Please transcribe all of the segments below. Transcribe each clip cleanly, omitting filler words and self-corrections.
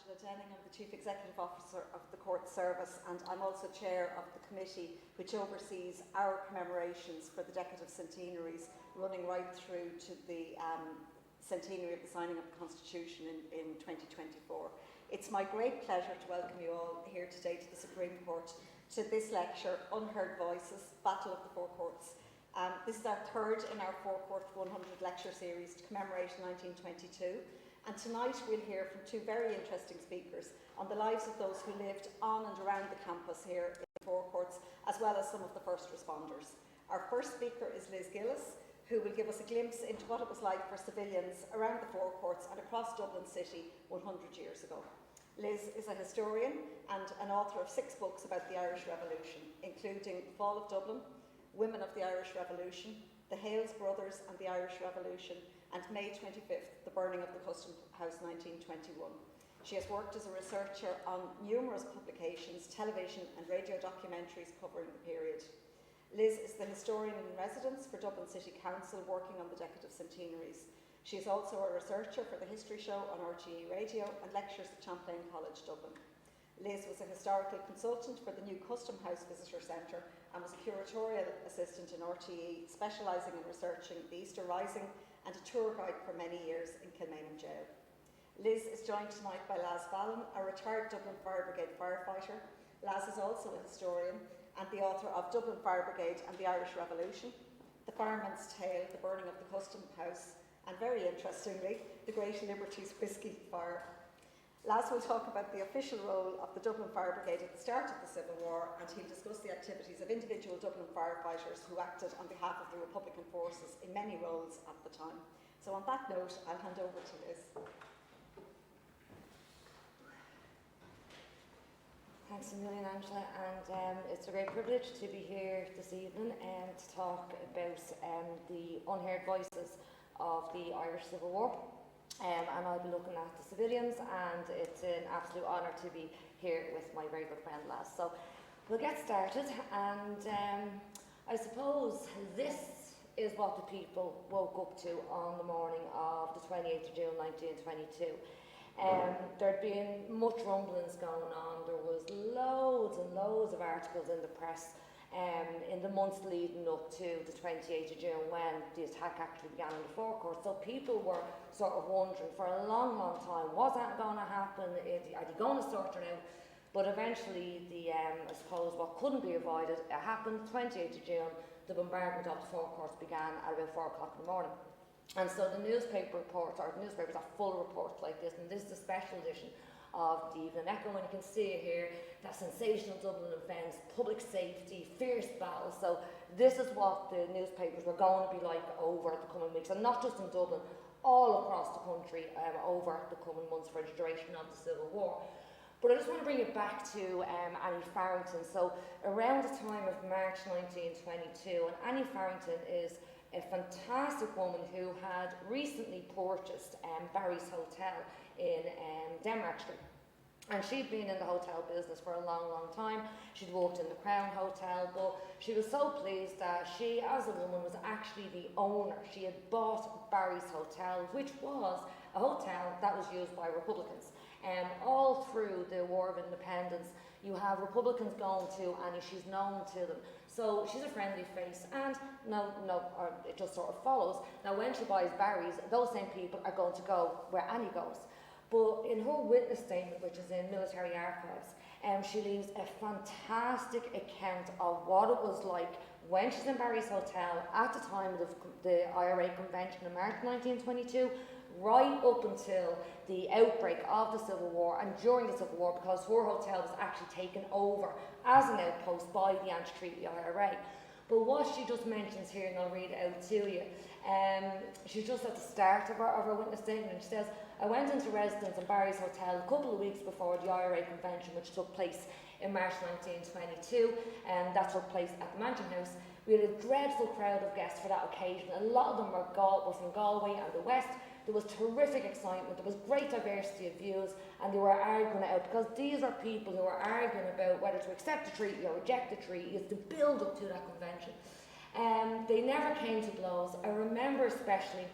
I'm the Chief Executive Officer of the Court Service, and I'm also Chair of the committee which oversees our commemorations for the Decade of Centenaries, running right through to the centenary of the signing of the Constitution in 2024. It's my great pleasure to welcome you all here today to the Supreme Court to this lecture, Unheard Voices, Battle of the Four Courts. This is our third in our Four Court 100 lecture series to commemorate 1922. And tonight we'll hear from two very interesting speakers on the lives of those who lived on and around the campus here in the Four Courts, as well as some of the first responders. Our first speaker is Liz Gillis, who will give us a glimpse into what it was like for civilians around the Four Courts and across Dublin City 100 years ago. Liz is a historian and an author of 6 books about the Irish Revolution, including The Fall of Dublin, Women of the Irish Revolution, The Hales Brothers and the Irish Revolution, and May 25th, the burning of the Custom House 1921. She has worked as a researcher on numerous publications, television and radio documentaries covering the period. Liz is the historian in residence for Dublin City Council, working on the Decade of Centenaries. She is also a researcher for the History Show on RTE Radio and lectures at Champlain College, Dublin. Liz was a historical consultant for the new Custom House Visitor Centre and was a curatorial assistant in RTE, specialising in researching the Easter Rising and a tour guide for many years in Cavanagh Jail. Liz is joined tonight by Las Fallon, a retired Dublin Fire Brigade Firefighter. Las is also a historian and the author of Dublin Fire Brigade and the Irish Revolution, The Fireman's Tale, The Burning of the Custom House, and very interestingly, The Great Liberty's Whisky Fire. Las will talk about the official role of the Dublin Fire Brigade at the start of the Civil War, and he'll discuss the activities of individual Dublin firefighters who acted on behalf of the Republican forces in many roles at the time. So on that note, I'll hand over to Liz. Thanks a million, Angela, and it's a great privilege to be here this evening and to talk about the unheard voices of the Irish Civil War. And I'll be looking at the civilians, and it's an absolute honour to be here with my very good friend Las. So we'll get started, and I suppose this is what the people woke up to on the morning of the 28th of June 1922. There'd been much rumblings going on. There was loads and loads of articles in the press in the months leading up to the 28th of June, when the attack actually began in the Four Courts. So people were sort of wondering for a long, long time, was that going to happen? Are they going to sort it out? But eventually, I suppose what couldn't be avoided, it happened. 28th of June, the bombardment of the Four Courts began at about 4 o'clock in the morning. And so the newspaper reports, or the newspapers are full of reports like this, and this is a special edition of the Evening Echo, and you can see it here, that sensational Dublin events, public safety, fierce battle. So this is what the newspapers were going to be like over the coming weeks, and not just in Dublin, all across the country over the coming months for the duration of the Civil War. But I just want to bring it back to Annie Farrington. So around the time of March 1922, and Annie Farrington is a fantastic woman who had recently purchased Barry's Hotel in Denmark Street. And she'd been in the hotel business for a long, long time. She'd worked in the Crown Hotel, but she was so pleased that she, as a woman, was actually the owner. She had bought Barry's Hotel, which was a hotel that was used by Republicans. All through the War of Independence, you have Republicans going to Annie, she's known to them. So she's a friendly face, and it just sort of follows. Now when she buys Barry's, those same people are going to go where Annie goes. But in her witness statement, which is in Military Archives, she leaves a fantastic account of what it was like when she's in Barry's Hotel at the time of the IRA convention in March 1922, right up until the outbreak of the Civil War and during the Civil War, because her hotel was actually taken over as an outpost by the anti-treaty IRA. But what she just mentions here, and I'll read it out to you, she's just at the start of her witness statement, and she says, I went into residence in Barry's Hotel a couple of weeks before the IRA convention, which took place in March 1922, and that took place at the Mansion House. We had a dreadful crowd of guests for that occasion. A lot of them were from Galway and the West. There was terrific excitement, there was great diversity of views, and they were arguing it out, because these are people who are arguing about whether to accept the treaty or reject the treaty. It's the build-up to that convention. They never came to blows. I remember especially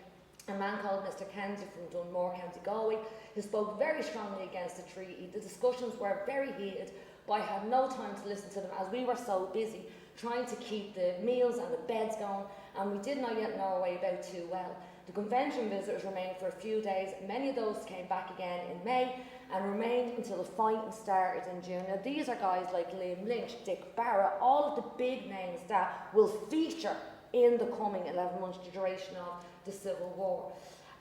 a man called Mr. Kenzie from Dunmore, County Galway, who spoke very strongly against the treaty. The discussions were very heated, but I had no time to listen to them as we were so busy trying to keep the meals and the beds going, and we did not yet know our way about too well. The convention visitors remained for a few days. Many of those came back again in May and remained until the fighting started in June. Now these are guys like Liam Lynch, Dick Barrett, all of the big names that will feature in the coming 11 months duration of the Civil War.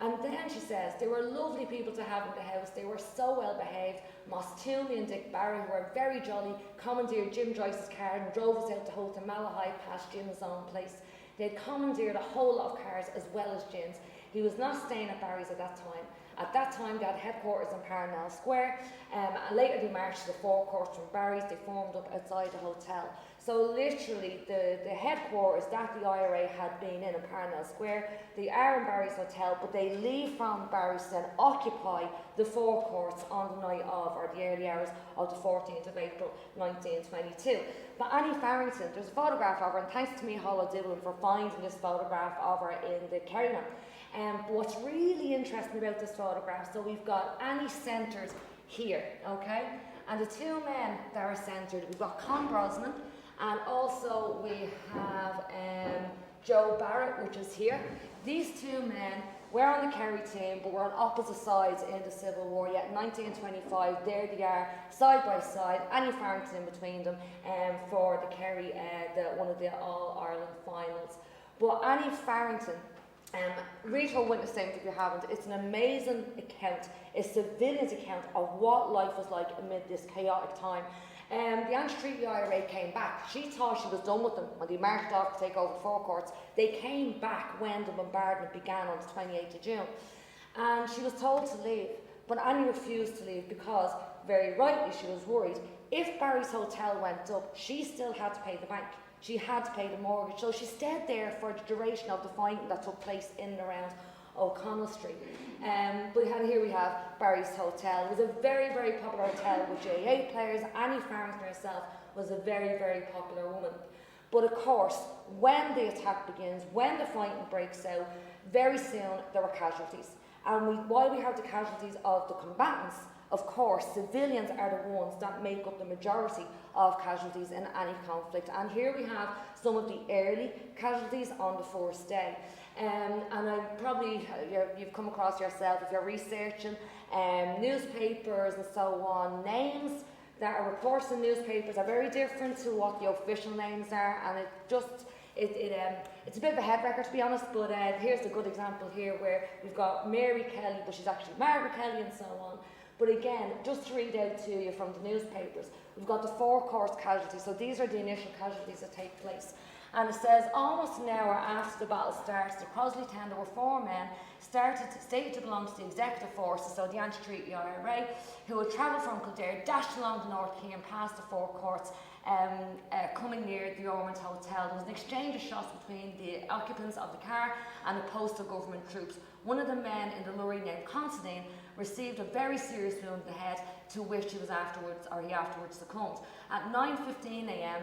And then she says, they were lovely people to have in the house. They were so well behaved. Moss Toomey and Dick Barry, who were very jolly, commandeered Jim Joyce's car and drove us out to Holt and Malahide past Jim's own place. They had commandeered a whole lot of cars as well as Jim's. He was not staying at Barry's at that time. At that time, they had headquarters in Parnell Square, and later they marched to the forecourt from Barry's. They formed up outside the hotel. So literally, the headquarters that the IRA had been in Parnell Square, they are in Barry's hotel, but they leave from Barry's to then occupy the forecourts on the night of, or the early hours of the 14th of April 1922. But Annie Farrington, there's a photograph of her, and thanks to me, Hollow Dublin, for finding this photograph of her in the Cavanagh. But what's really interesting about this photograph, so we've got Annie centred here, okay? And the two men that are centred, we've got Con Brosnan, and also we have Joe Barrett, which is here. These two men were on the Kerry team, but were on opposite sides in the Civil War. Yet in 1925, there they are, side by side, Annie Farrington in between them, for the Kerry, one of the All-Ireland finals. But Annie Farrington, read her witness statement if you haven't. It's an amazing account, a civilian's account of what life was like amid this chaotic time. The anti-treaty IRA came back. She thought she was done with them when they marched off to take over the forecourts. They came back when the bombardment began on the 28th of June. And she was told to leave, but Annie refused to leave because, very rightly, she was worried. If Barry's hotel went up, she still had to pay the bank. She had to pay the mortgage, so she stayed there for the duration of the fighting that took place in and around O'Connell Street. But here we have Barry's Hotel. It was a very, very popular hotel with GAA players. Annie Farrington herself was a very, very popular woman. But of course, when the attack begins, when the fighting breaks out, very soon there were casualties. And while we have the casualties of the combatants, of course, civilians are the ones that make up the majority of casualties in any conflict. And here we have some of the early casualties on the first day. And I probably, you've come across yourself, if you're researching newspapers and so on, names that are reported in newspapers are very different to what the official names are, and it's a bit of a head wrecker, to be honest, but here's a good example here where we've got Mary Kelly, but she's actually Margaret Kelly and so on. But again, just to read out to you from the newspapers, we've got the forecourt casualties. So these are the initial casualties that take place. And it says, almost an hour after the battle starts, the Crosley town, there were 4 men stated to belong to the executive forces, so the anti-treaty IRA, who had travelled from Kildare, dashed along the North Quay and past the forecourts, coming near the Ormond Hotel. There was an exchange of shots between the occupants of the car and the postal government troops. One of the men in the lorry, named Considine, received a very serious wound in the head, to which he afterwards succumbed. At 9:15 a.m,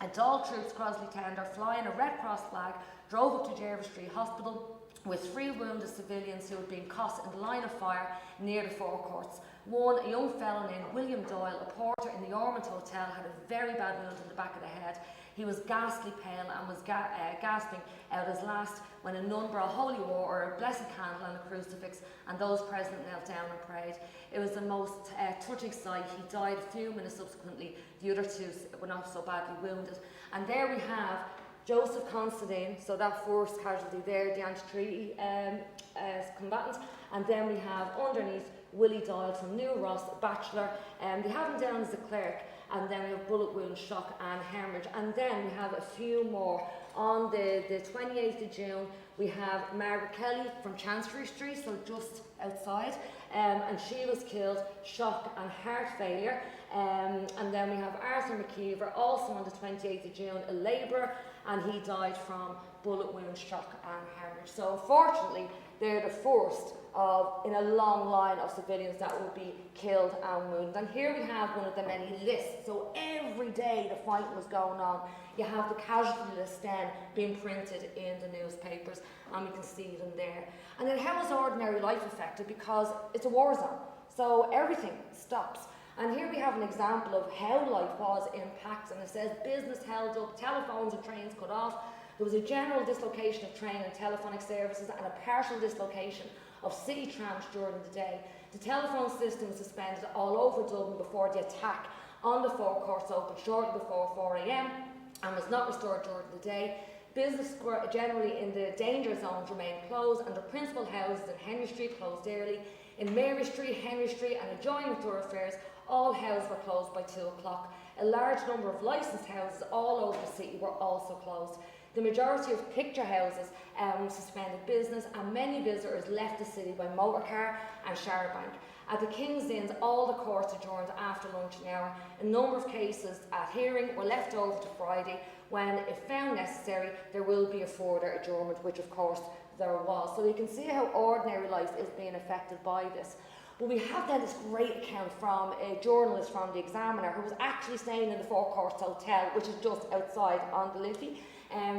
a Doyle troops Crosley tender flying a Red Cross flag drove up to Jervis Street Hospital with 3 wounded civilians who had been caught in the line of fire near the forecourts. One, a young fellow named William Doyle, a porter in the Ormond Hotel, had a very bad wound in the back of the head. He was ghastly pale and was gasping out his last when a nun brought holy water, a blessed candle and a crucifix, and those present knelt down and prayed. It was the most touching sight. He died a few minutes subsequently. The other 2 were not so badly wounded. And there we have Joseph Considine, so that first casualty there, the anti-treaty combatant. And then we have underneath Willie Doyle from New Ross, a bachelor. They have him down as a clerk. And then we have bullet wound, shock and hemorrhage. And then we have a few more. On the 28th of June, we have Margaret Kelly from Chancery Street, so just outside, and she was killed, shock and heart failure. And then we have Arthur McKeever, also on the 28th of June, a labourer, and he died from bullet wound, shock and hemorrhage. So unfortunately, they're the first in a long line of civilians that will be killed and wounded. And here we have one of the many lists. So every day the fighting was going on, you have the casualty list then being printed in the newspapers, and we can see them there. And then how is ordinary life affected? Because it's a war zone, so everything stops. And here we have an example of how life was impacted, and it says business held up, telephones and trains cut off. There was a general dislocation of train and telephonic services and a partial dislocation of city trams during the day. The telephone system was suspended all over Dublin before the attack on the forecourts opened shortly before 4 a.m. and was not restored during the day. Business generally in the danger zones remained closed, and the principal houses in Henry Street closed early. In Mary Street, Henry Street and adjoining thoroughfares, all houses were closed by 2 o'clock. A large number of licensed houses all over the city were also closed. The majority of picture houses suspended business, and many visitors left the city by motorcar and charabanc. At the King's Inns, all the courts adjourned after luncheon hour. A number of cases at hearing were left over to Friday, when, if found necessary, there will be a further adjournment, which of course there was. So you can see how ordinary life is being affected by this. But we have then this great account from a journalist from the Examiner who was actually staying in the Four Courts Hotel, which is just outside on the Liffey,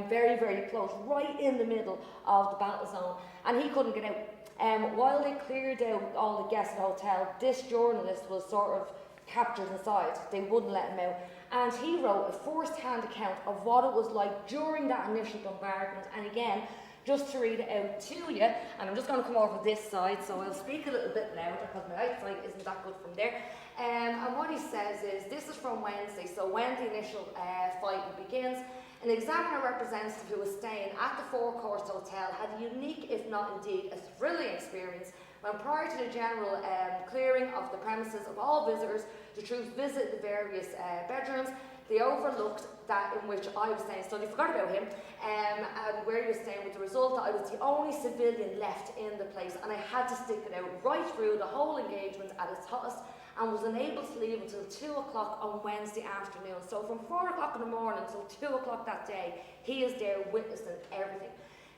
very, very close, right in the middle of the battle zone, and he couldn't get out. While they cleared out all the guests at the hotel, this journalist was sort of captured inside. They wouldn't let him out. And he wrote a first-hand account of what it was like during that initial bombardment. And again, just to read it out to you, and I'm just going to come over this side, so I'll speak a little bit louder because my eyesight isn't that good from there. And what he says is, this is from Wednesday, so when the initial fighting begins. An Examiner representative who was staying at the Four Courts Hotel had a unique, if not indeed a thrilling experience when, prior to the general clearing of the premises of all visitors, the troops visited the various bedrooms. They overlooked that in which I was staying, so they forgot about him, and where he was staying, with the result that I was the only civilian left in the place, and I had to stick it out right through the whole engagement at its hottest, and was unable to leave until 2 o'clock on Wednesday afternoon. So from 4 o'clock in the morning until 2 o'clock that day, he is there witnessing everything.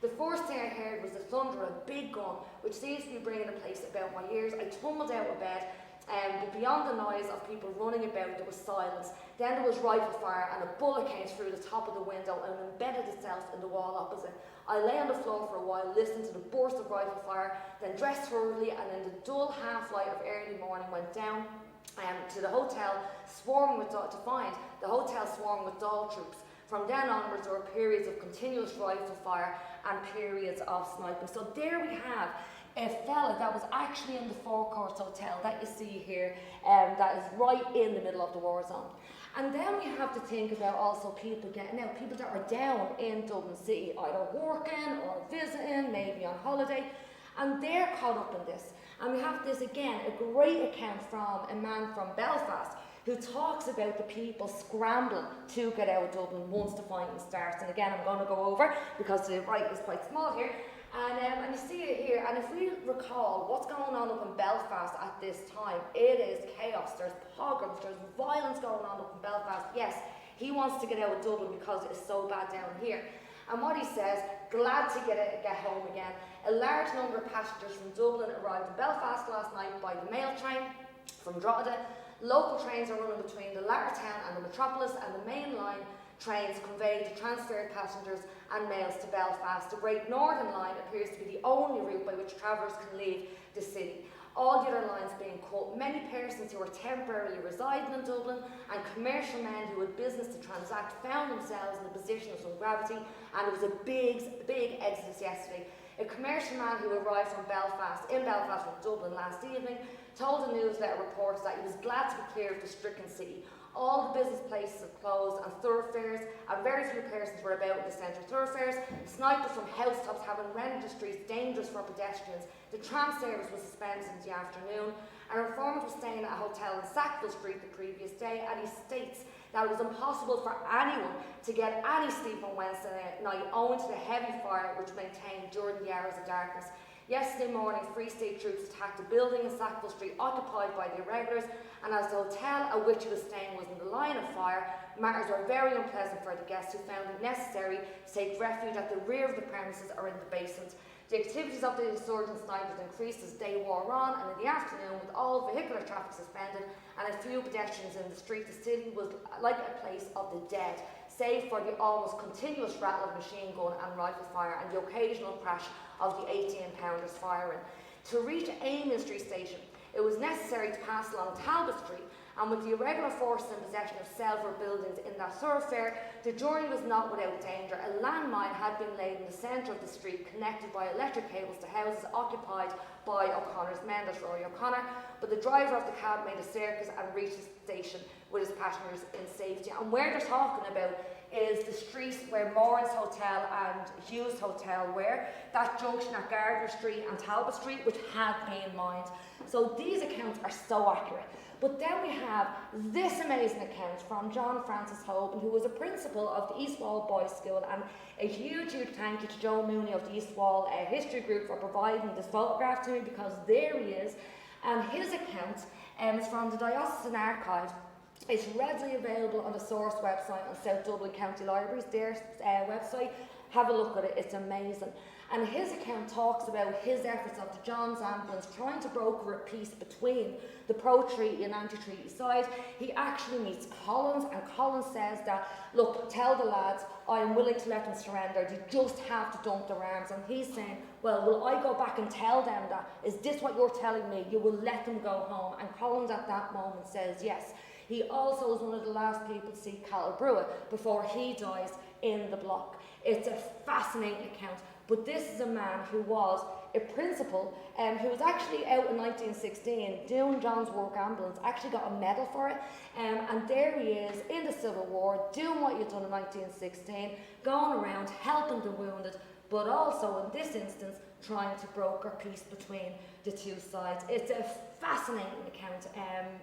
The first thing I heard was the thunder of a big gun, which seems to be bringing the place about my ears. I tumbled out of bed, but beyond the noise of people running about, there was silence. Then there was rifle fire, and a bullet came through the top of the window and embedded itself in the wall opposite. I lay on the floor for a while, listening to the burst of rifle fire, then dressed hurriedly, and in the dull half-light of early morning went down to the hotel, swarming with to find the hotel swarming with Doyle troops. From then onwards, there were periods of continuous rifle fire and periods of sniping. So there we have a fella that was actually in the Four Courts Hotel that you see here, that is right in the middle of the war zone. And then we have to think about also people getting out, people that are down in Dublin City, either working or visiting, maybe on holiday, and they're caught up in this. And we have this again, a great account from a man from Belfast who talks about the people scrambling to get out of Dublin once the fighting starts. And again, I'm going to go over because the right is quite small here. And you see it here, and if we recall what's going on up in Belfast at this time, it is chaos. There's pogroms, there's violence going on up in Belfast. Yes, he wants to get out of Dublin because it's so bad down here. And what he says, glad to get home again. A large number of passengers from Dublin arrived in Belfast last night by the mail train from Drogheda. Local trains are running between the latter town and the metropolis, and the main line trains convey the transferred passengers and mails to Belfast. The Great Northern Line appears to be the only route by which travellers can leave the city. All the other lines being cut. Many persons who were temporarily residing in Dublin and commercial men who had business to transact found themselves in a position of some gravity, and it was a big exodus yesterday. A commercial man who arrived from Belfast from Dublin last evening told the newsletter reporters that he was glad to be clear of the stricken city. All the business places have closed and thoroughfares, and very few persons were about in the central thoroughfares. Snipers from housetops having rendered the streets dangerous for pedestrians. The tram service was suspended in the afternoon. An informant was staying at a hotel in Sackville Street the previous day, and he states that it was impossible for anyone to get any sleep on Wednesday night owing to the heavy fire which maintained during the hours of darkness. Yesterday morning, Free State troops attacked a building in Sackville Street occupied by the irregulars, and as the hotel at which he was staying was in the line of fire, matters were very unpleasant for the guests, who found it necessary to take refuge at the rear of the premises or in the basement. The activities of the insurgents snipers increased as day wore on, and in the afternoon, with all vehicular traffic suspended and a few pedestrians in the street, the city was like a place of the dead, save for the almost continuous rattle of machine gun and rifle fire and the occasional crash of the 18-pounders firing. To reach Amen Street Station, it was necessary to pass along Talbot Street, and with the irregular forces in possession of several buildings in that thoroughfare, the journey was not without danger. A landmine had been laid in the centre of the street, connected by electric cables to houses occupied by O'Connor's men, that's Rory O'Connor, but the driver of the cab made a circus and reached the station with his passengers in safety. And where they're talking about is the street where Moran's Hotel and Hughes Hotel were, that junction at Gardner Street and Talbot Street, which had been mined. So these accounts are so accurate. But then we have this amazing account from John Francis Hoban, who was a principal of the East Wall Boys School, and a huge, huge thank you to Joe Mooney of the East Wall History Group for providing this photograph to me, because there he is. And his account is from the Diocesan Archive. It's readily available on the Source website on South Dublin County Libraries, their website. Have a look at it, it's amazing. And his account talks about his efforts of the John's Ambulance trying to broker a peace between the pro-treaty and anti-treaty side. He actually meets Collins, and Collins says that, look, tell the lads, I am willing to let them surrender, they just have to dump their arms. And he's saying, well, will I go back and tell them that? Is this what you're telling me? You will let them go home? And Collins at that moment says yes. He also was one of the last people to see Cal Brewer before he dies in the block. It's a fascinating account. But this is a man who was a principal who was actually out in 1916 doing John's Work Ambulance, actually got a medal for it, and there he is in the Civil War doing what you'd done in 1916, going around helping the wounded, but also in this instance trying to broker peace between the two sides. It's a fascinating account.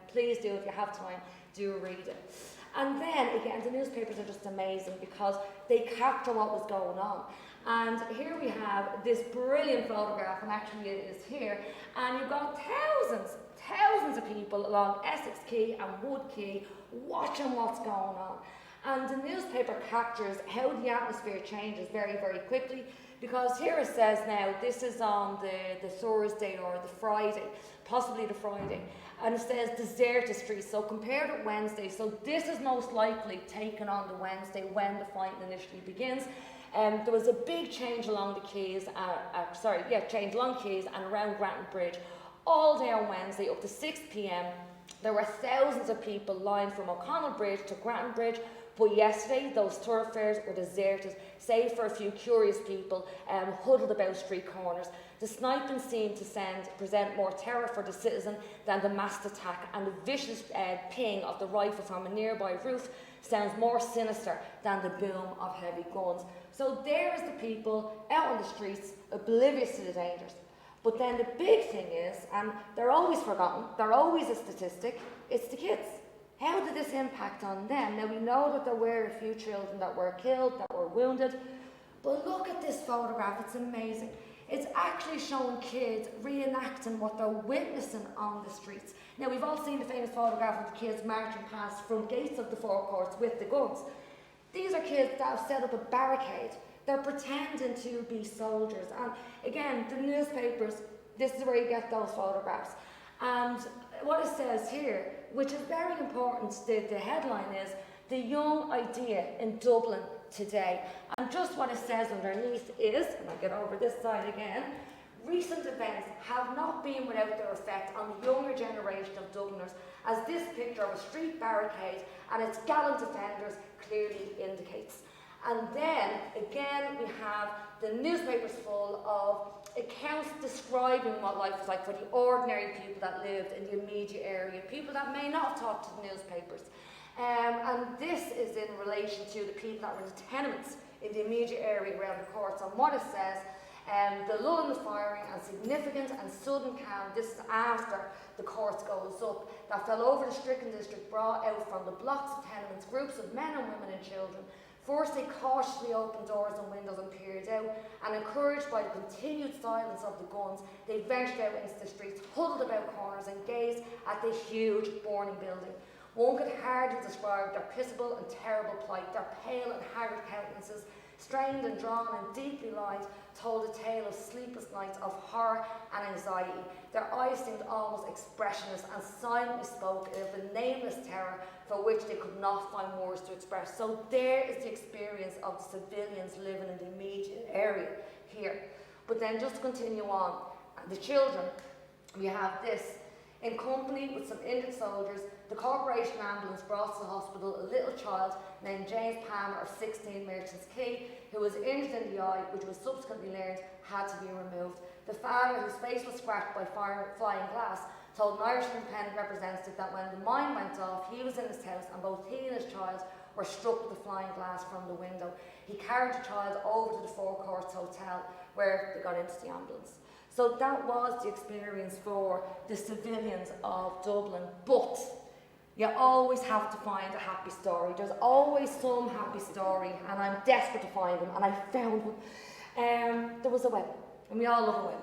Please do, if you have time, do read it. And then again, the newspapers are just amazing because they capture what was going on. And here we have this brilliant photograph, and actually it is here, and you've got thousands of people along Essex Quay and Wood Quay watching what's going on. And the newspaper captures how the atmosphere changes very, very quickly, because here it says now, this is on the Thursday or the Friday, possibly the Friday, and it says deserted streets, so compared with Wednesday, so this is most likely taken on the Wednesday when the fighting initially begins. There was a big change along the quays, change along quays and around Grattan Bridge all day on Wednesday up to 6 p.m. There were thousands of people lined from O'Connell Bridge to Grattan Bridge, but yesterday those thoroughfares were deserted, save for a few curious people huddled about street corners. The sniping seemed to present more terror for the citizen than the massed attack, and the vicious ping of the rifle from a nearby roof sounds more sinister than the boom of heavy guns. So there's the people out on the streets, oblivious to the dangers. But then the big thing is, and they're always forgotten, they're always a statistic, it's the kids. How did this impact on them? Now we know that there were a few children that were killed, that were wounded, but look at this photograph, it's amazing. It's actually showing kids reenacting what they're witnessing on the streets. Now we've all seen the famous photograph of the kids marching past front gates of the forecourts with the guns. These are kids that have set up a barricade. They're pretending to be soldiers. And again, the newspapers, this is where you get those photographs. And what it says here, which is very important, the headline is, "The Young Idea in Dublin Today." And just what it says underneath is, and I'll get over this side again, recent events have not been without their effect on the younger generation of Dubliners, as this picture of a street barricade and its gallant defenders clearly indicates. And then, again, we have the newspapers full of accounts describing what life was like for the ordinary people that lived in the immediate area, people that may not have talked to the newspapers. And this is in relation to the people that were in the tenements in the immediate area around the courts. And what it says, the lull in the firing and significant and sudden calm, this is after the courts goes up, that fell over the stricken district brought out from the blocks of tenements groups of men and women and children. First they cautiously opened doors and windows and peered out, and encouraged by the continued silence of the guns, they ventured out into the streets, huddled about corners and gazed at the huge burning building. One could hardly describe their pitiable and terrible plight, their pale and haggard countenances strained and drawn and deeply lined, told a tale of sleepless nights of horror and anxiety. Their eyes seemed almost expressionless and silently spoke of the nameless terror for which they could not find words to express. So there is the experience of the civilians living in the immediate area here. But then just to continue on, the children, we have this. In company with some injured soldiers, the corporation ambulance brought to the hospital a little child named James Palmer of 16 Merchants Quay, who was injured in the eye, which was subsequently learned had to be removed. The father, whose face was scratched by flying glass, told an Irish Independent representative that when the mine went off, he was in his house and both he and his child were struck with the flying glass from the window. He carried the child over to the Four Courts Hotel where they got into the ambulance. So that was the experience for the civilians of Dublin. But you always have to find a happy story. There's always some happy story, and I'm desperate to find them, and I found one. There was a wedding, and we all love a wedding.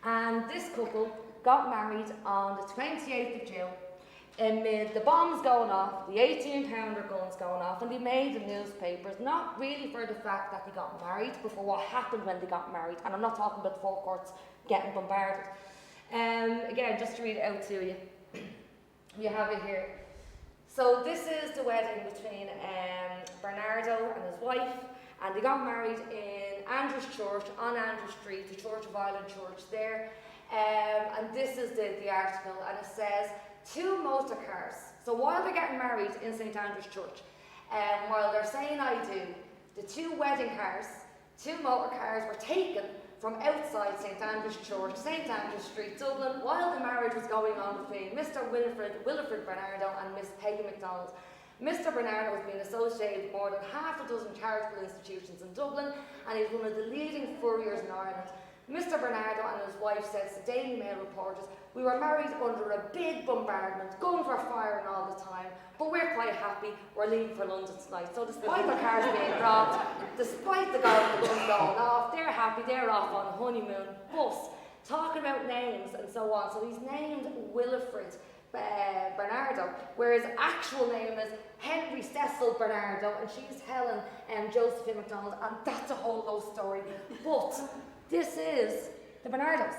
And this couple got married on the 28th of June, amid the bombs going off, the 18-pounder guns going off, and they made the newspapers, not really for the fact that they got married, but for what happened when they got married. And I'm not talking about the Four Courts getting bombarded. Again, just to read it out to you. You have it here. So this is the wedding between Bernardo and his wife, and they got married in Andrews Church, on Andrews Street, the Church of Ireland Church there. And this is the article, and it says, 2 motor cars. So while they're getting married in St Andrew's Church, while they're saying I do, the 2 wedding cars, 2 motor cars were taken from outside St Andrew's Church, St Andrew's Street, Dublin, while the marriage was going on between Mr. Wilfred Bernardo and Miss Peggy McDonald. Mr. Bernardo has been associated with more than half a dozen charitable institutions in Dublin, and he's one of the leading furriers in Ireland. Mr. Bernardo and his wife says to Daily Mail reporters, "We were married under a big bombardment, guns were firing all the time, but we're quite happy, we're leaving for London tonight." So despite the cars being robbed, despite the guns going off, they're happy, they're off on a honeymoon. But talking about names and so on, so he's named Wilfred Bernardo, where his actual name is Henry Cecil Bernardo, and she's Helen Josephine McDonald, and that's a whole low story. But this is the Bernardos.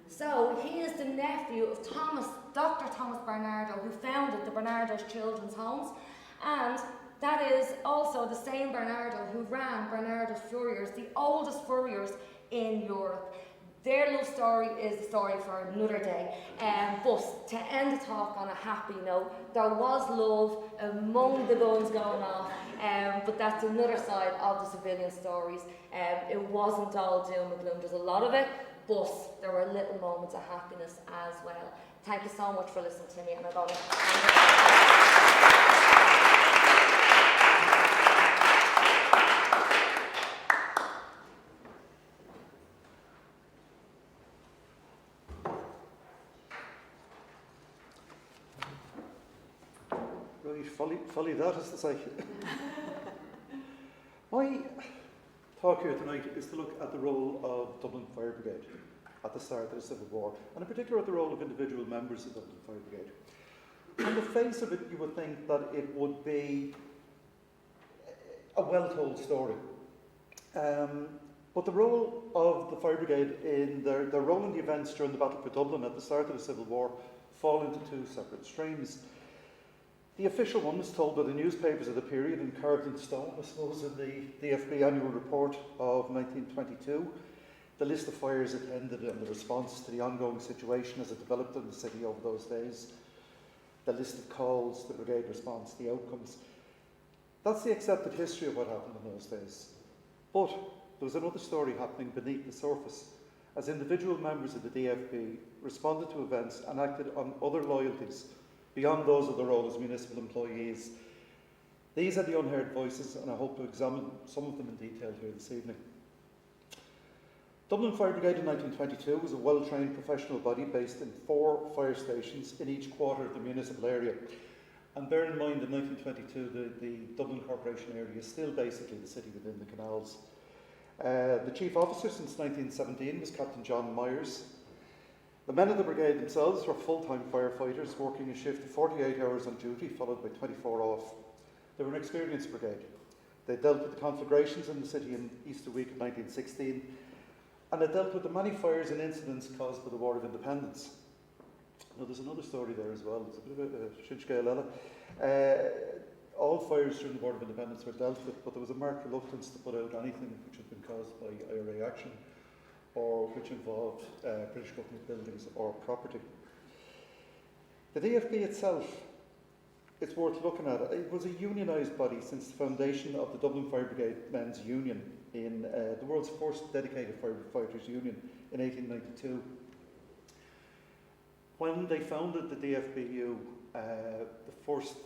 So he is the nephew of Dr. Thomas Bernardo, who founded the Bernardos Children's Homes, and that is also the same Bernardo who ran Bernardos Furriers, the oldest furriers in Europe. Their love story is a story for another day. But to end the talk on a happy note, there was love among the guns going off, but that's another side of the civilian stories. It wasn't all doom and gloom, there's a lot of it, but there were little moments of happiness as well. Thank you so much for listening to me, and I'm going to Folly that, as to say. My talk here tonight is to look at the role of Dublin Fire Brigade at the start of the Civil War, and in particular at the role of individual members of Dublin Fire Brigade. On the face of it, you would think that it would be a well-told story. But the role of the Fire Brigade in their role in the events during the Battle for Dublin at the start of the Civil War fall into 2 separate streams. The official one was told by the newspapers of the period and carved in stone, I suppose, in the DFB annual report of 1922. The list of fires attended and the response to the ongoing situation as it developed in the city over those days. The list of calls, the brigade response, the outcomes. That's the accepted history of what happened in those days. But there was another story happening beneath the surface, as individual members of the DFB responded to events and acted on other loyalties beyond those of their role as municipal employees. These are the unheard voices, and I hope to examine some of them in detail here this evening. Dublin Fire Brigade in 1922 was a well-trained professional body based in 4 fire stations in each quarter of the municipal area. And bear in mind, in 1922, the Dublin Corporation area is still basically the city within the canals. The chief officer since 1917 was Captain John Myers. The men of the brigade themselves were full-time firefighters working a shift of 48 hours on duty, followed by 24 off. They were an experienced brigade. They dealt with the conflagrations in the city in Easter week of 1916, and it dealt with the many fires and incidents caused by the War of Independence. Now, there's another story there as well. It's a bit of a shinshgailella. All fires during the War of Independence were dealt with, but there was a marked reluctance to put out anything which had been caused by IRA action or which involved British government buildings or property. The DFB itself, it's worth looking at. It was a unionised body since the foundation of the Dublin Fire Brigade Men's Union in the world's first dedicated firefighters union in 1892. When they founded the DFBU, the first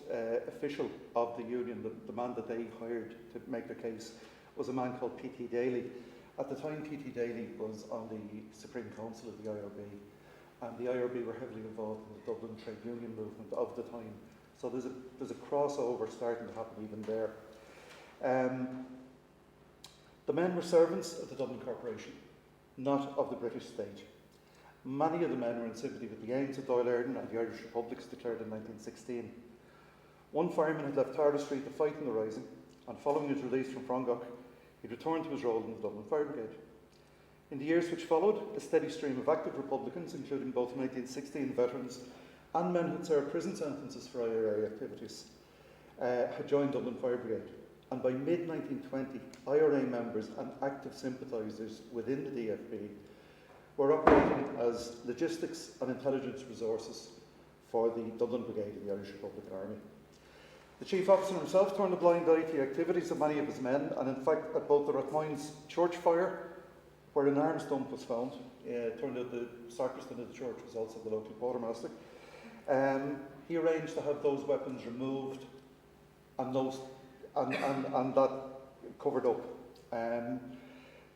official of the union, the man that they hired to make their case, was a man called P.T. Daly. At the time, P.T. Daly was on the Supreme Council of the IRB, and the IRB were heavily involved in the Dublin trade union movement of the time. So there's a crossover starting to happen even there. The men were servants of the Dublin Corporation, not of the British state. Many of the men were in sympathy with the aims of Doyle and the Irish Republic declared in 1916. One fireman had left Tara Street to fight in the Rising, and following his release from Frongach, he returned to his role in the Dublin Fire Brigade. In the years which followed, a steady stream of active Republicans, including both 1916 veterans and men who had served prison sentences for IRA activities, had joined Dublin Fire Brigade. And by mid-1920, IRA members and active sympathisers within the DFB were operating as logistics and intelligence resources for the Dublin Brigade of the Irish Republican Army. The chief officer himself turned a blind eye to the activities of many of his men, and in fact at both the Rathmines church fire, where an arms dump was found, it turned out the sacristan of the church was also the local quartermaster, he arranged to have those weapons removed and that covered up.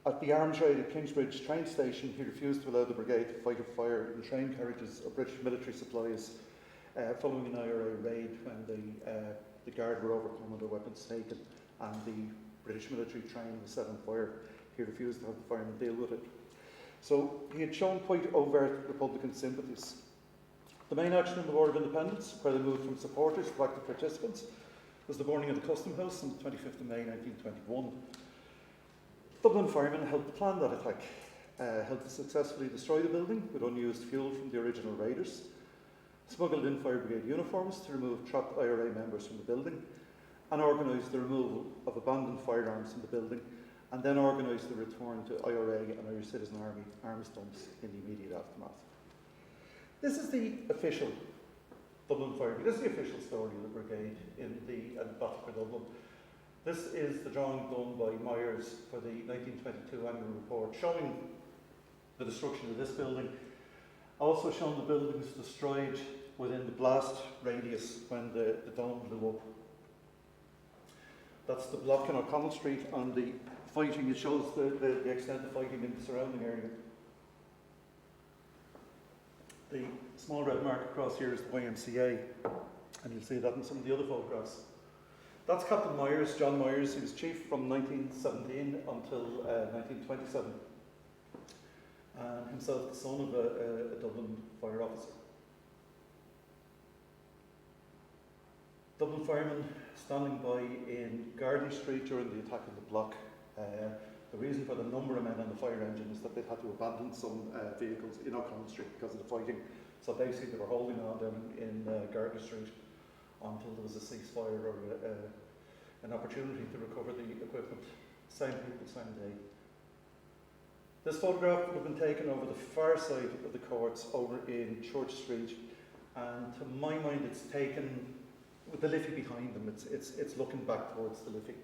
At the arms raid at Kingsbridge train station, he refused to allow the brigade to fight a fire in train carriages of British military supplies following an IRA raid when the guard were overcome and their weapons taken and the British military train was set on fire. He refused to have the firemen deal with it. So he had shown quite overt Republican sympathies. The main action in the War of Independence, where they moved from supporters to active participants, was the burning of the Custom House on the 25th of May 1921. Dublin firemen helped plan that attack, helped to successfully destroy the building with unused fuel from the original raiders, smuggled in fire brigade uniforms to remove trapped IRA members from the building, and organised the removal of abandoned firearms from the building, and then organised the return to IRA and Irish Citizen Army arms dumps in the immediate aftermath. This is the official Dublin Fire Brigade. This is the official story of the brigade in the Battle for Dublin. This is the drawing done by Myers for the 1922 annual report, showing the destruction of this building, also showing the buildings destroyed within the blast radius when the dome blew up. That's the block in O'Connell Street, and the fighting, it shows the extent of fighting in the surrounding area. The small red mark across here is the YMCA, and you'll see that in some of the other photographs. That's Captain Myers, John Myers. He was chief from 1917 until 1927, and himself the son of a Dublin fire officer. Dublin firemen standing by in Garden Street during the attack on the block. The reason for the number of men on the fire engine is that they'd had to abandon some vehicles in O'Connell Street because of the fighting. So basically they were holding on down in Garden Street until there was a ceasefire or an opportunity to recover the equipment. Same people, same day. This photograph would have been taken over the far side of the courts over in Church Street, and to my mind it's taken with the Liffey behind them. It's looking back towards the Liffey.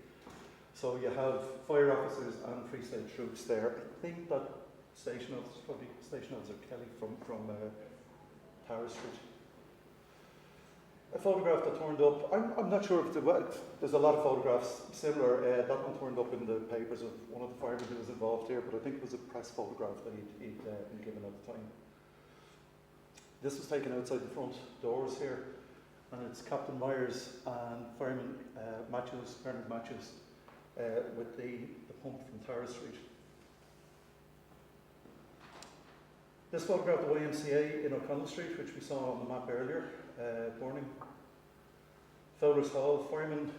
So you have fire officers and Free State troops there. I think that station officer, probably Station Officer Kelly from Tara Street. A photograph that turned up, I'm not sure if there's a lot of photographs similar. That one turned up in the papers of one of the firemen who was involved here, but I think it was a press photograph that he'd been given at the time. This was taken outside the front doors here, and it's Captain Myers and Fireman Bernard Matthews, with the pump from Tara Street. This photograph of the YMCA in O'Connell Street, which we saw on the map earlier, burning. Fowler's Hall, firemen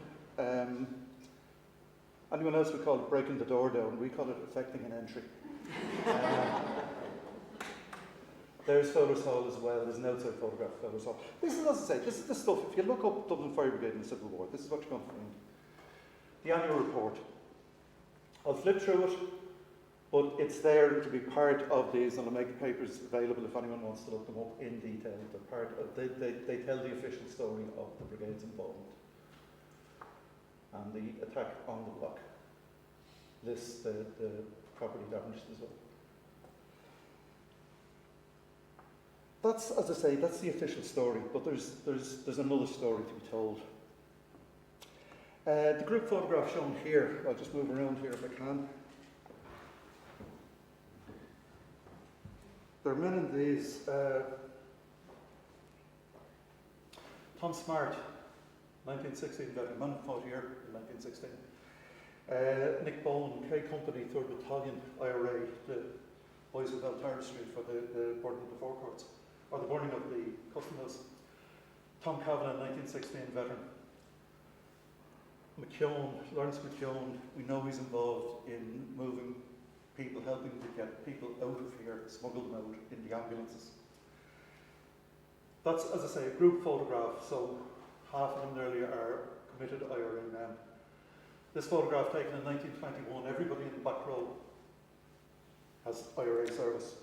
Anyone else would call it breaking the door down. We call it effecting an entry. There's Fowler's Hall as well. There's an outside photograph of Fowler's Hall. This is, as I say, this is the stuff. If you look up Dublin Fire Brigade in the Civil War, this is what you're going to find. The annual report. I'll flip through it, but it's there to be part of these, and I'll make the papers available if anyone wants to look them up in detail. They're part of, they tell the official story of the brigade's involvement and the attack on the block. Lists the property damaged as well. That's, as I say, that's the official story, but there's another story to be told. The group photograph shown here, I'll just move around here if I can. There are men in these. Tom Smart, 1916 veteran, man fought here in 1916. Nick Bowen, Quay Company, 3rd Battalion, IRA, the boys of Belfast Street for the burning of the forecourts, or the burning of the custom house. Tom Cavanagh, 1916 veteran. Lawrence McKeown, we know he's involved in moving people, helping to get people out of here, smuggle them out in the ambulances. That's, as I say, a group photograph, so half of them nearly are committed IRA men. This photograph taken in 1921, everybody in the back row has IRA service.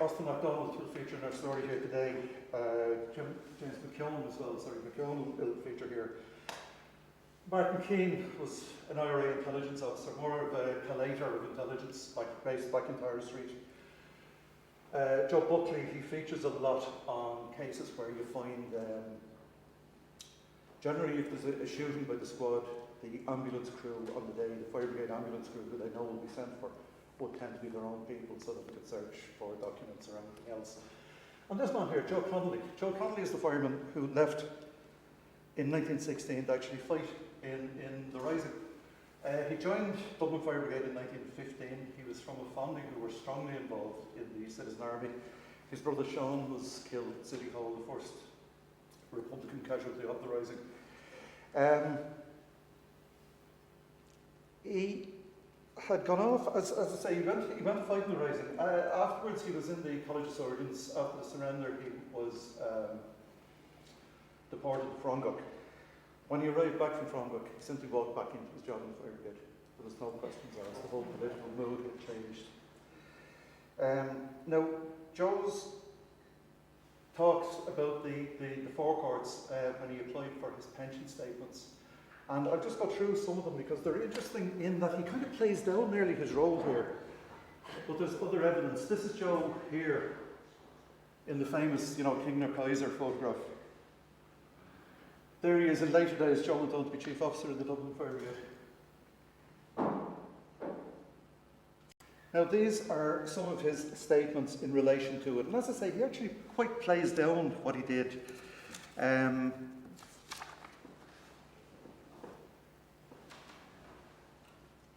Austin McDonald will feature in our story here today. James McKeown as well, McKeown will feature here. Martin Keane was an IRA intelligence officer, more of a collator of intelligence, based back in Tyre Street. Joe Buckley, he features a lot on cases where you find, generally if there's a shooting by the squad, the ambulance crew on the day, the fire brigade ambulance crew who they know will be sent for, would tend to be their own people so that they could search for documents or anything else. And this man here, Joe Connolly. Joe Connolly is the fireman who left in 1916 to actually fight in the Rising. He joined Dublin Fire Brigade in 1915. He was from a family who were strongly involved in the Citizen Army. His brother Sean was killed at City Hall, the first Republican casualty of the Rising. He had gone off, as I say, he went fighting the Rising. Afterwards, he was in the College of Surgeons. After the surrender, he was deported to Frongok. When he arrived back from Frongok, he simply walked back into his job in the fire brigade. There was no questions asked. The whole political mood had changed. Now, Joe's talks about the forecourts when he applied for his pension statements. And I'll just go through some of them because they're interesting in that he kind of plays down nearly his role here. But there's other evidence. This is Joe here in the famous, King or Kaiser photograph. There he is in later days. Joe went on to be Chief Officer of the Dublin Fire Brigade. Now these are some of his statements in relation to it. And as I say, he actually quite plays down what he did. On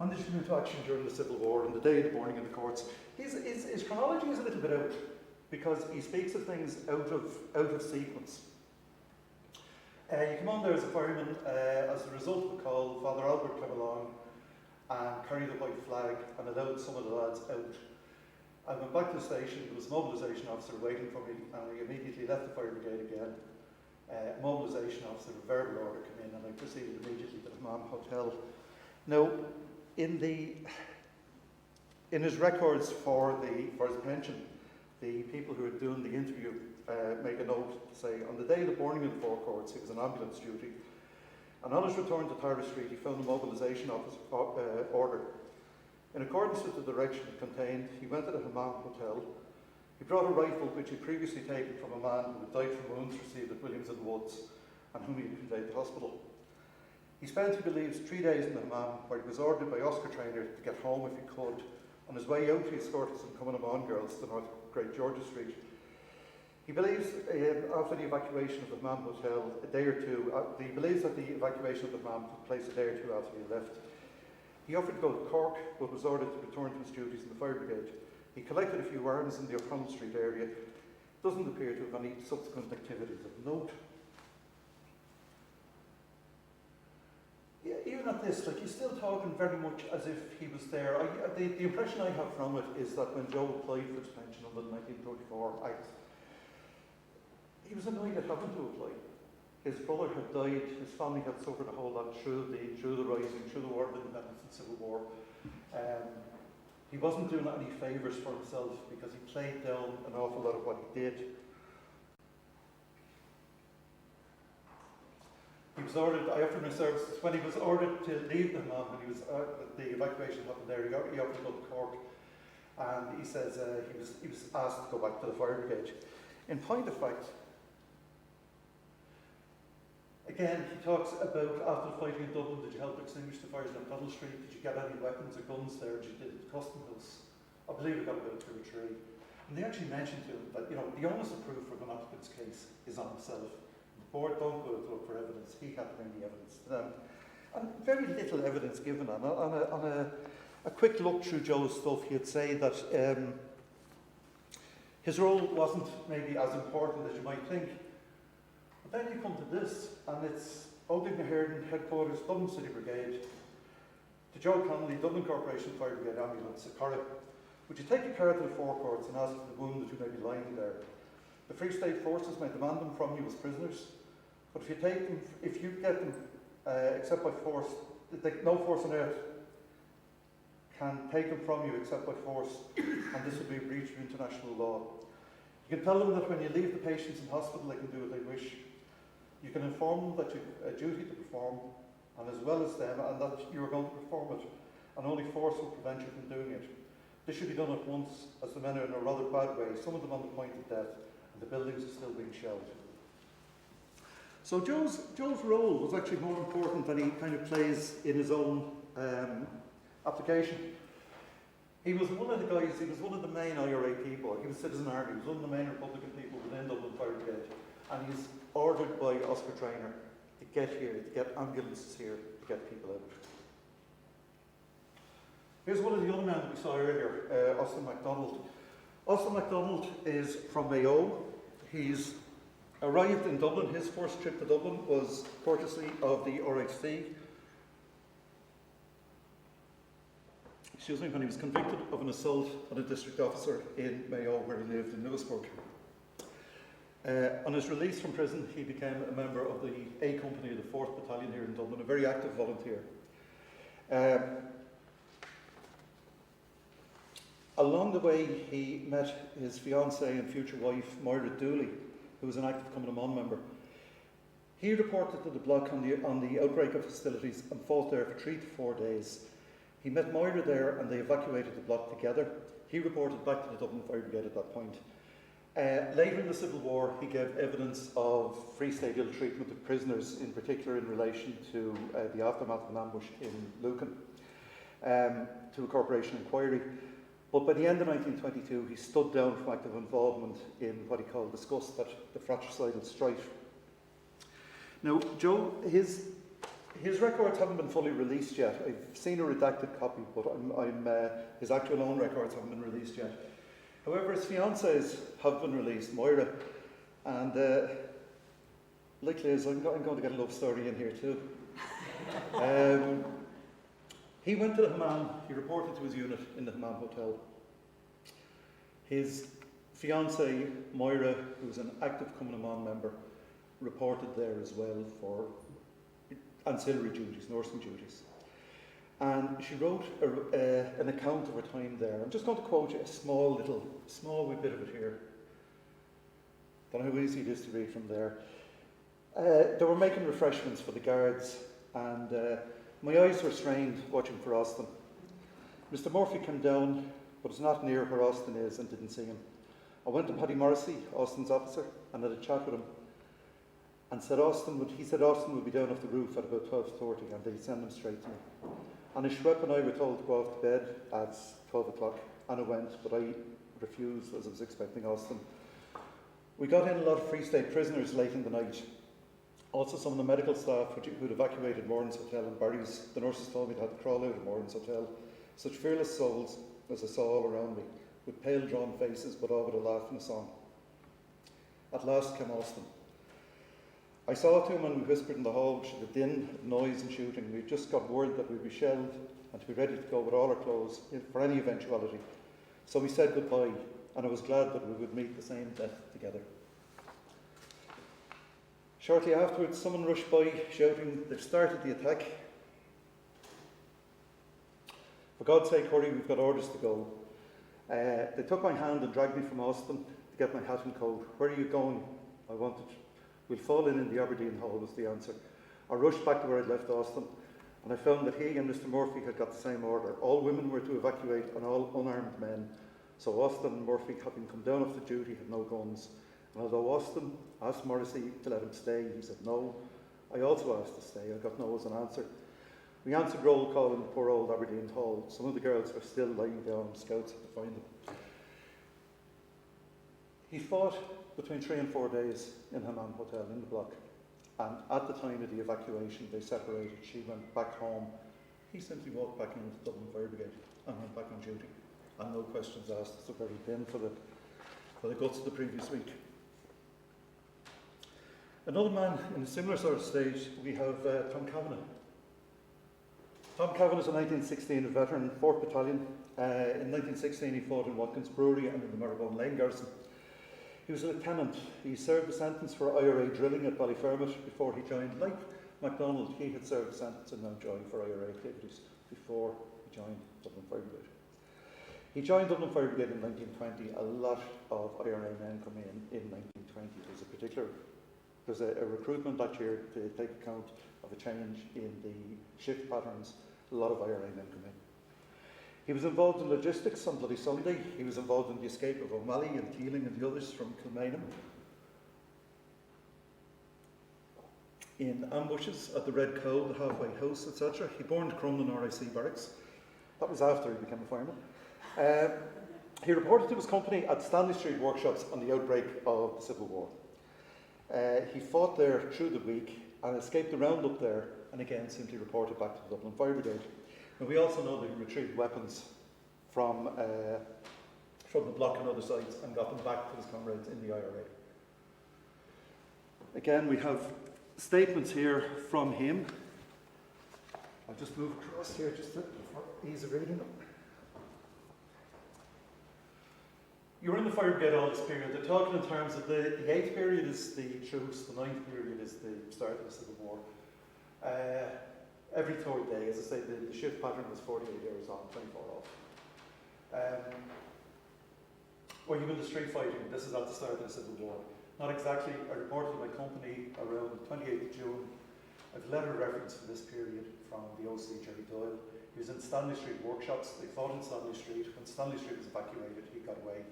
the issue to action during the Civil War and the day of the burning in the courts, his chronology is a little bit out because he speaks of things out of sequence. You come on there as a fireman, as a result of the call, Father Albert came along and carried the white flag and allowed some of the lads out. I went back to the station, there was a mobilisation officer waiting for me, and I immediately left the fire brigade again. Mobilisation officer, a verbal order came in, and I proceeded immediately to the Hammam Hotel. Now, in his records for his pension, the people who were doing the interview make a note to say, on the day of the burning in the forecourts, he was on ambulance duty, and on his return to Tyre Street, he found a mobilisation order. In accordance with the direction it contained, he went to the Hammam Hotel. He brought a rifle which he'd previously taken from a man who had died from wounds received at Williams and Woods, and whom he had conveyed to hospital. He spent, he believes, 3 days in the Hammam, where he was ordered by Oscar Traynor to get home if he could. On his way out, he escorted some coming-on girls to North Great George's Street. He believes, after the evacuation of the Hammam Hotel, he believes that the evacuation of the Hammam took place a day or two after he left. He offered to go to Cork, but was ordered to return to his duties in the fire brigade. He collected a few arms in the O'Connell Street area. Doesn't appear to have any subsequent activities of note. Yeah, even at this, like, he's still talking very much as if he was there. The impression I have from it is that when Joe applied for his pension under the 1934 Act, he was annoyed at having to apply. His brother had died, his family had suffered a whole lot through the Rising, through the War of Independence and Civil War. He wasn't doing any favours for himself because he played down an awful lot of what he did. He was ordered, after my services, when he was ordered to leave the Hammam, when he was, the evacuation happened there, he offered to go to Cork, and he says he was asked to go back to the fire brigade. In point of fact, again, he talks about after the fighting in Dublin, did you help extinguish the fires on McDonald Street? Did you get any weapons or guns there? Did you did the Custom House? I believe we got about 2 or 3. And they actually mentioned to him that, you know, the onus of proof for an applicant's case is on himself. The board don't go to look for evidence. He had to bring the evidence to them. And very little evidence given. On a quick look through Joe's stuff, he'd say that his role wasn't maybe as important as you might think. But then you come to this, and it's Unheard Headquarters, Dublin City Brigade, to Joe Connolly, Dublin Corporation Fire Brigade Ambulance, a Corrie. Would you take your car to the forecourts and ask for the wounded who may be lying there? The Free State forces may demand them from you as prisoners, but if you get them, except by force, no force on earth can take them from you except by force, and this would be a breach of international law. You can tell them that when you leave the patients in hospital, they can do what they wish. You can inform them that you have a duty to perform, and as well as them, and that you are going to perform it, and only force will prevent you from doing it. This should be done at once, as the men are in a rather bad way, some of them on the point of death, and the buildings are still being shelled. So Joe's role was actually more important than he kind of plays in his own application. He was one of the guys, he was one of the main IRA people. He was Citizen Army, he was one of the main Republican people within Dublin Fire Brigade. And he's ordered by Oscar Traynor to get here, to get ambulances here, to get people out. Here's one of the other men that we saw earlier, Austin McDonald. Austin McDonald is from Mayo. He's arrived in Dublin. His first trip to Dublin was courtesy of the RHC. When he was convicted of an assault on a district officer in Mayo, where he lived in Lewisburg. On his release from prison, he became a member of the A Company of the 4th Battalion here in Dublin, a very active volunteer. Along the way, he met his fiancée and future wife, Moira Dooley, who was an active Cavanagh member. He reported to the block on the outbreak of hostilities and fought there for 3 to 4 days. He met Moira there and they evacuated the block together. He reported back to the Dublin Fire Brigade at that point. Later in the Civil War, he gave evidence of Free State ill treatment of prisoners, in particular in relation to the aftermath of an ambush in Lucan, to a corporation inquiry. But by the end of 1922, he stood down from active involvement in what he called disgust at the fratricidal strife. Now, Joe, his records haven't been fully released yet. I've seen a redacted copy, but his actual own records haven't been released yet. However, his fiancées have been released, Moira, and like Liz, I'm going to get a love story in here too. He went to the Hammam, he reported to his unit in the Hammam Hotel. His fiancée, Moira, who was an active Cavanagh member, reported there as well for ancillary duties, nursing duties. And she wrote an account of her time there. I'm just going to quote you a small wee bit of it here. Don't know how easy it is to read from there. They were making refreshments for the guards, and my eyes were strained watching for Austin. Mr. Murphy came down, but was not near where Austin is, and didn't see him. I went to Paddy Morrissey, Austin's officer, and had a chat with him, and he said Austin would be down off the roof at about 12:30, and they'd send him straight to me. And Schwepp and I were told to go off to bed at 12 o'clock, and I went, but I refused as I was expecting Austin. We got in a lot of Free State prisoners late in the night. Also some of the medical staff who'd evacuated Moran's Hotel in Barry's. The nurses told me they had to crawl out of Moran's Hotel. Such fearless souls as I saw all around me, with pale drawn faces, but all with a laugh and a song. At last came Austin. I saw to him and we whispered in the hall, should the din, noise and shooting. We'd just got word that we'd be shelled and to be ready to go with all our clothes for any eventuality. So we said goodbye, and I was glad that we would meet the same death together. Shortly afterwards, someone rushed by shouting, they've started the attack. For God's sake, hurry, we've got orders to go. They took my hand and dragged me from Austin to get my hat and coat. Where are you going? I wanted. We'll fall in the Aberdeen Hall was the answer. I rushed back to where I'd left Austin, and I found that he and Mr. Murphy had got the same order. All women were to evacuate and all unarmed men. So Austin and Murphy, having come down off the duty, had no guns. And although Austin asked Morrissey to let him stay, he said no. I also asked to stay. I got no as an answer. We answered roll call in the poor old Aberdeen Hall. Some of the girls were still lying down. Scouts had to find them. He fought between 3 and 4 days in Hammam Hotel in the block. And at the time of the evacuation, they separated. She went back home. He simply walked back into the Dublin Fire Brigade and went back on duty. And no questions asked as to where he'd been for the guts of the previous week. Another man in a similar sort of stage, we have Tom Cavanagh. Tom Cavanagh is a 1916 veteran, 4th Battalion. In 1916 he fought in Watkins Brewery and in the Marylebone Lane Garrison. He was a lieutenant. He served a sentence for IRA drilling at Ballyfermot before he joined. Like McDonald, he had served a sentence and now joined for IRA activities before he joined Dublin Fire Brigade. He joined Dublin Fire Brigade in 1920. A lot of IRA men come in 1920. There's a recruitment that year to take account of a change in the shift patterns. A lot of IRA men come in. He was involved in logistics on Bloody Sunday. He was involved in the escape of O'Malley and Teeling and the others from Kilmainham. In ambushes at the Red Coal, the halfway house, etc. He burned Crumlin RIC barracks. That was after he became a fireman. He reported to his company at Stanley Street workshops on the outbreak of the Civil War. He fought there through the week and escaped the roundup there, and again simply reported back to the Dublin Fire Brigade. And we also know that he retrieved weapons from the block and other sites and got them back to his comrades in the IRA. Again, we have statements here from him. I'll just move across here just for ease of reading them. You were in the Fire Brigade all this period. They're talking in terms of the 8th period is the truce, the 9th period is the start of the Civil War. Every 3rd day, as I say, the shift pattern was 48 hours on, 24 off. Were you in the street fighting? This is at the start of the Civil War. Not exactly. I reported to my company around the 28th of June. I've letter reference for this period from the OC, Jerry Doyle. He was in Stanley Street workshops. They fought in Stanley Street. When Stanley Street was evacuated, he got away.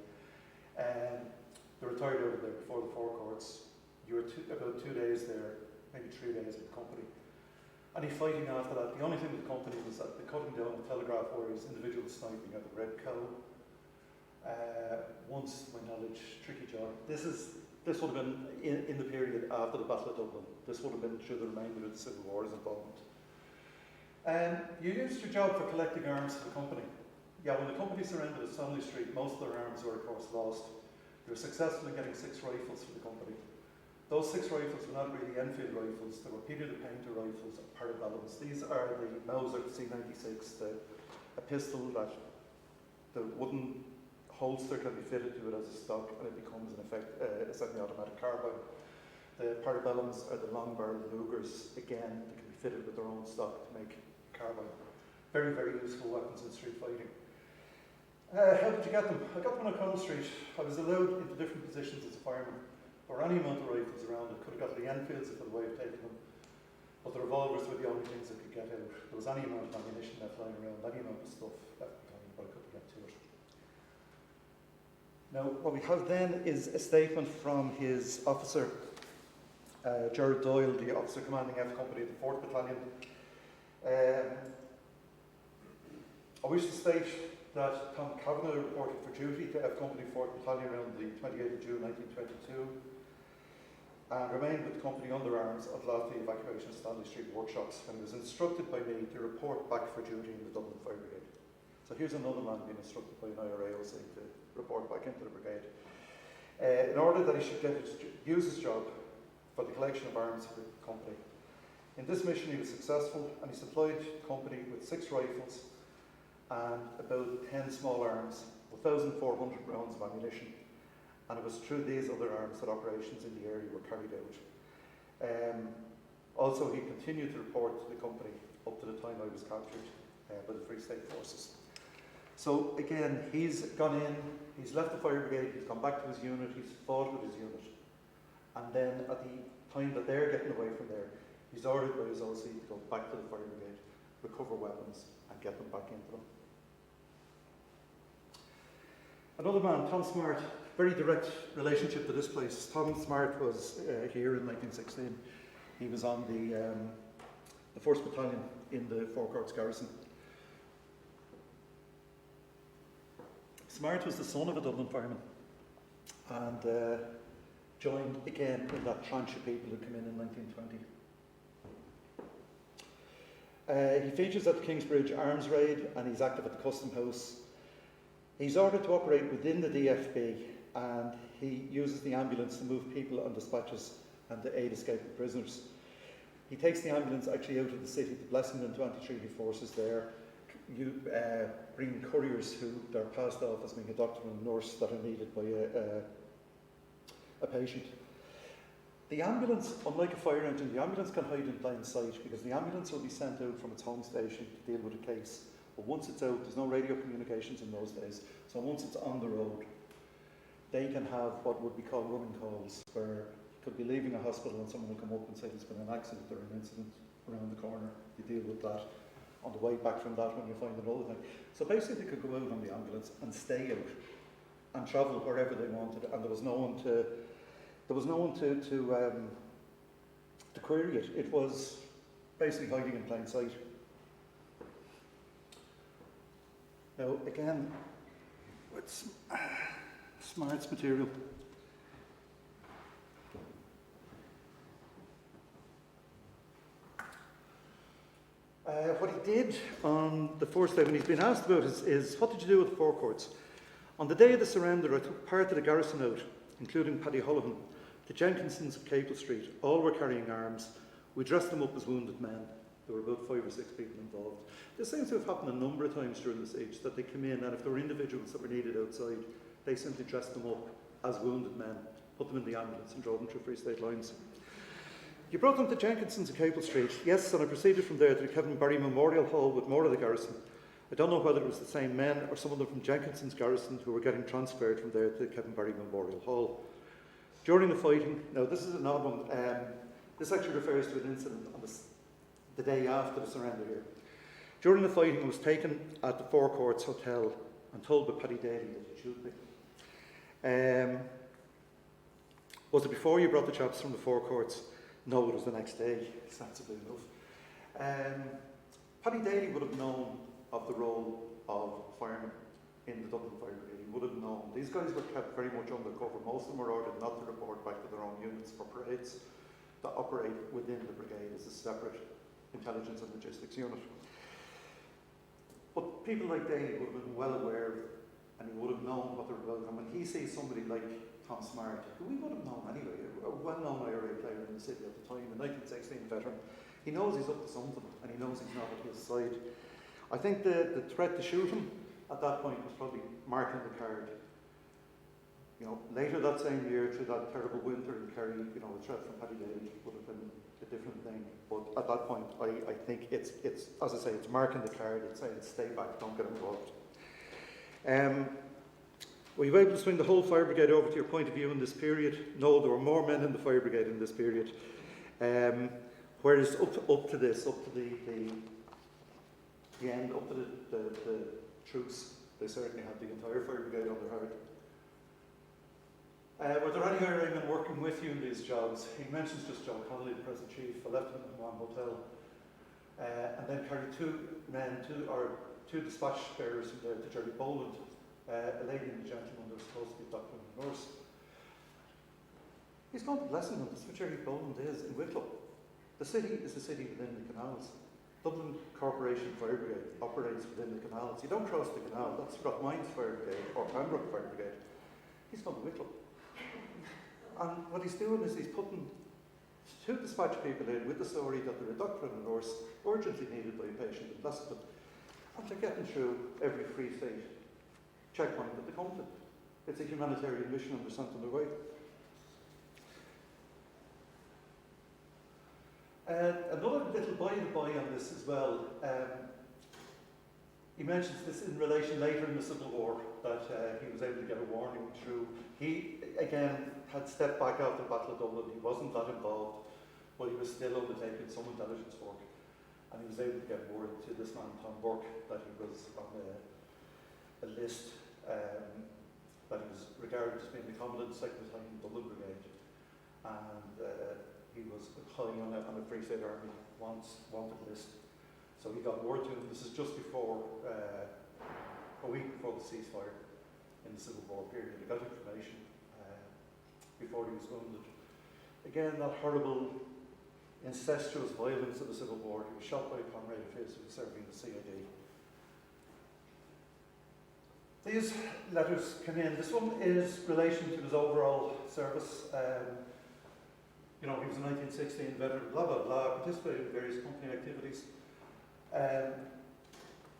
They retired out of there before the forecourts. You were about 2 days there, maybe 3 days with the company. Any fighting after that? The only thing with the company was that the cutting down of telegraph wires, individual sniping at the Red Cow. Once, to my knowledge, tricky job. This would have been in the period after the Battle of Dublin. This would have been through the remainder of the Civil War's involvement. You used your job for collecting arms for the company. Yeah, when the company surrendered at Stanley Street, most of their arms were, of course, lost. They were successful in getting 6 rifles for the company. Those 6 rifles were not really Enfield rifles. They were Peter the Painter rifles or Parabellums. These are the Mauser C96, a pistol that the wooden holster can be fitted to it as a stock and it becomes, in effect, a semi-automatic carbine. The Parabellums are the long-barreled Lugers, again, that can be fitted with their own stock to make carbine. Very, very useful weapons in street fighting. How did you get them? I got them on O'Connell Street. I was allowed into different positions as a fireman. There were any amount of rifles around. I could have got the Enfields if I had a way of taking them. But the revolvers were the only things I could get out. There was any amount of ammunition left lying around, any amount of stuff left behind, but I couldn't get to it. Now, what we have then is a statement from his officer, Gerard Doyle, the officer commanding F Company of the 4th Battalion. I wish to state that Tom Cavanagh reported for duty to F Company 4th Battalion around the 28th of June 1922 and remained with the company under arms until after the evacuation of Stanley Street workshops when he was instructed by me to report back for duty in the Dublin Fire Brigade. So here's another man being instructed by an IRA OC to report back into the brigade. In order that he should use his job for the collection of arms for the company. In this mission he was successful, and he supplied the company with 6 rifles and about 10 small arms, 1,400 rounds of ammunition, and it was through these other arms that operations in the area were carried out. Also, he continued to report to the company up to the time I was captured by the Free State Forces. So again, he's gone in, he's left the fire brigade, he's gone back to his unit, he's fought with his unit, and then at the time that they're getting away from there, he's ordered by his OC to go back to the fire brigade, recover weapons, and get them back into them. Another man, Tom Smart, very direct relationship to this place. Tom Smart was here in 1916. He was on the 1st Battalion in the Four Courts Garrison. Smart was the son of a Dublin fireman and joined again in that tranche of people who came in 1920. He features at the Kingsbridge Arms Raid, and he's active at the Custom House. He's ordered to operate within the DFB, and he uses the ambulance to move people on dispatches and to aid escaping prisoners. He takes the ambulance actually out of the city to blessing into anti-treaty forces there, bringing couriers who are passed off as being a doctor and a nurse that are needed by a patient. The ambulance, unlike a fire engine, the ambulance can hide in plain sight because the ambulance will be sent out from its home station to deal with a case. But once it's out, there's no radio communications in those days, so once it's on the road, they can have what would be called running calls, where you could be leaving a hospital and someone will come up and say there's been an accident or an incident around the corner. You deal with that. On the way back from that, when you find another thing. So basically they could go out on the ambulance and stay out and travel wherever they wanted, and there was no one to query it. It was basically hiding in plain sight. Now again, it's Smart's material. What he did on the first day when he's been asked about is what did you do with the Four Courts? On the day of the surrender, I took part of the garrison out, including Paddy Hullivan, the Jenkinsons of Capel Street. All were carrying arms. We dressed them up as wounded men. There were about 5 or 6 people involved. This seems to have happened a number of times during the siege, that they came in, and if there were individuals that were needed outside, they simply dressed them up as wounded men, put them in the ambulance and drove them through Free State lines. You brought them to Jenkinson's of Capel Street. Yes, and I proceeded from there to the Kevin Barry Memorial Hall with more of the garrison. I don't know whether it was the same men or some of them from Jenkinson's garrison who were getting transferred from there to the Kevin Barry Memorial Hall. During the fighting, now this is an odd one, this actually refers to an incident on the day after the surrender here. During the fighting, I was taken at the Four Courts Hotel and told by Paddy Daly that he shoot me. Was it before you brought the chaps from the Four Courts? No, it was the next day, sensibly enough. Paddy Daly would have known of the role of firemen in the Dublin Fire Brigade. He would have known. These guys were kept very much undercover. Most of them were ordered not to report back to their own units for parades that operate within the brigade as a separate intelligence and logistics unit. But people like Daly would have been well aware of it, and he would have known what they're about. And when he sees somebody like Tom Smart, who we would have known anyway, a well-known IRA player in the city at the time, a 1916 veteran, he knows he's up to something, and he knows he's not at his side. I think the threat to shoot him at that point was probably marking the card. You know, later that same year, through that terrible winter in Kerry, you know, the threat from Paddy Daly would have been a different thing. But at that point, I think it's as I say, it's marking the card. It's saying, stay back, don't get involved. Were you able to swing the whole fire brigade over to your point of view in this period? No, there were more men in the fire brigade in this period. Whereas up to this, up to the end, up to the truce, they certainly had the entire fire brigade on their heart. Were there any IRA men working with you in these jobs? He mentions just Joe Connolly, the present chief, a lieutenant in one hotel, and then carried 2 dispatch bearers from there to Jerry Boland, a lady and a gentleman that was supposed to be a doctor and a nurse. He's gone to blessing them. That's what Jerry Boland is in Wicklow. The city is a city within the canals. Dublin Corporation Fire Brigade operates within the canals. You don't cross the canal. That's Rockmines Fire Brigade or Pembroke Fire Brigade. He's gone to Wicklow. And what he's doing is he's putting to dispatch people in with the story that they're a doctor and a nurse urgently needed by a patient in Blessington, and they're getting through every Free State checkpoint that they come to. It's a humanitarian mission and they're sent on their way. Another little by-the-by on this as well. He mentions this in relation later in the Civil War, that he was able to get a warning through. He, again, had stepped back after the Battle of Dublin. He wasn't that involved, but he was still undertaking some intelligence work. And he was able to get word to this man, Tom Burke, that he was on a list that he was regarded as being the Commandant, 2nd Battalion, Dublin Brigade. And he was high on a Free State Army wanted list. So he got word to him. This is just before, a week before the ceasefire in the Civil War period. He got information before he was wounded. Again, that horrible, incestuous violence of the Civil War. He was shot by a comrade of his who was serving the CID. These letters came in. This one is relation to his overall service. He was a 1916 veteran, blah, blah, blah, participated in various company activities.